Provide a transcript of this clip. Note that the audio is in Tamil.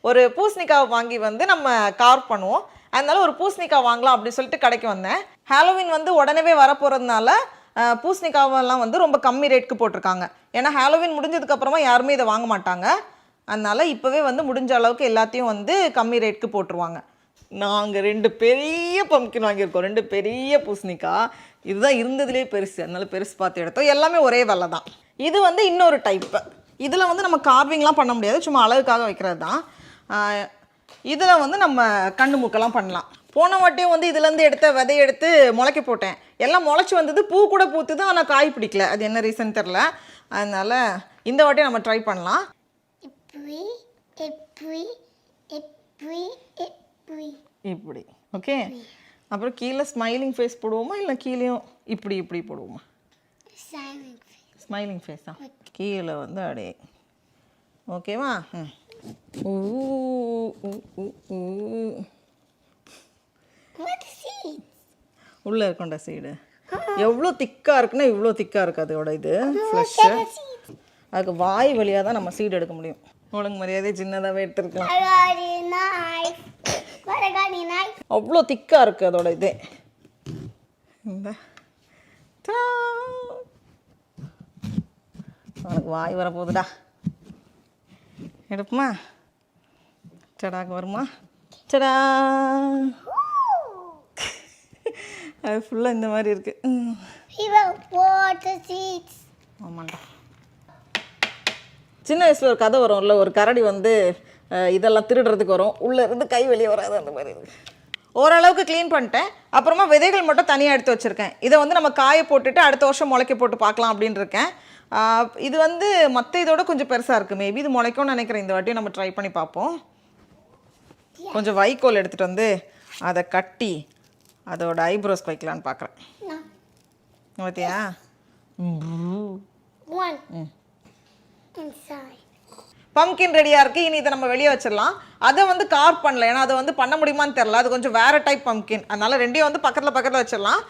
ஒரு பூசணிக்காவை வாங்கி வந்து நம்ம கார்வ் பண்ணுவோம். அதனால ஒரு பூசணிக்காய் வாங்கலாம் அப்படின்னு சொல்லிட்டு கடைக்கு வந்தேன். ஹாலோவின் வந்து உடனே வரப்போகிறதுனால பூசணிக்காவெல்லாம் வந்து ரொம்ப கம்மி ரேட்டுக்கு போட்டிருக்காங்க. ஏன்னா ஹாலோவின் முடிஞ்சதுக்கப்புறமா யாருமே இதை வாங்க மாட்டாங்க. அதனால் இப்போவே வந்து முடிஞ்ச அளவுக்கு எல்லாத்தையும் வந்து கம்மி ரேட்டுக்கு போட்டுருவாங்க. நாங்கள் 2 பெரிய பம்ப்கின் வாங்கியிருக்கோம், 2 பெரிய பூசணிக்காய். இதுதான் இருந்ததுலேயே பெருசு, அதனால பெருசு பார்த்து எடுத்தோம். எல்லாமே ஒரே விலை தான். இது வந்து இன்னொரு டைப்பு. இதில் வந்து நம்ம கார்விங்லாம் பண்ண முடியாது, சும்மா அழகுக்காக வைக்கிறது தான். இதில் வந்து நம்ம கண்ணு மூக்கெல்லாம் பண்ணலாம். போன வாட்டியும் வந்து இதுலேருந்து எடுத்த விதையை எடுத்து முளைக்க போட்டேன். எல்லாம் முளைச்சி வந்தது, பூ கூட பூத்துது, ஆனால் காய் பிடிக்கல. அது என்ன ரீசன் தெரில. அதனால் இந்த வாட்டியும் நம்ம ட்ரை பண்ணலாம். இப்படி ஓகே. அப்புறம் கீழே ஸ்மைலிங் ஃபேஸ் போடுவோமா இல்லை கீழேயும் இப்படி இப்படி போடுவோமா? ஸ்மைலிங் ஃபேஸ் தான். கீழே வந்து அப்படியே ஓகேவா? உள்ளே இருக்கோண்டா சீடு எவ்வளோ திக்காக இருக்குன்னா இவ்வளோ திக்காக இருக்குது அதோட இது ஃப்ளஷ்ஷு. அதுக்கு வாய் வழியாக தான் நம்ம சீடு எடுக்க முடியும். ஒழுங்கு மரியாதை சின்னதாகவே எடுத்துருக்கலாம். அவ்வளோ திக்காக இருக்குது அதோட இது. இந்த உனக்கு வாய் வரப்போகுதுடா. எடுப்புமா? சடாக்கு வருமா? சடா. அது ஃபுல்லாக இந்த மாதிரி இருக்குது. ஆமாண்டா. சின்ன வயசில் ஒரு கதை வரும்ல, ஒரு கரடி வந்து இதெல்லாம் திருடுறதுக்கு வரும், உள்ளே இருந்து கை வெளியே வராது, அந்த மாதிரி இருக்குது. ஓரளவுக்கு க்ளீன் பண்ணிட்டேன். அப்புறமா விதைகள் மட்டும் தனியாக எடுத்து வச்சுருக்கேன். இதை வந்து நம்ம காய போட்டுட்டு அடுத்த வருஷம் முளைக்க போட்டு பார்க்கலாம் அப்படின்னு இருக்கேன். இது வந்து மற்ற இதோட கொஞ்சம் பெருசாக இருக்குது. மேபி இது முளைக்கும்னு நினைக்கிறேன். இந்த வாட்டியும் நம்ம ட்ரை பண்ணி பார்ப்போம். கொஞ்சம் வைக்கோல் எடுத்துகிட்டு வந்து அதை கட்டி அதோட ஐப்ரோஸ் வைக்கலான்னு பார்க்குறேன். பார்த்தியா? பம்ப்கின் ரெடியாக இருக்குது. இனி இதை நம்ம வெளியே வச்சிடலாம். அதை வந்து கார்வ் பண்ணல, ஏன்னா அதை வந்து பண்ண முடியுமான்னு தெரில. அது கொஞ்சம் வேறு டைப் பம்ப்கின், அதனால் ரெண்டையும் வந்து பக்கத்தில் வச்சிடலாம்.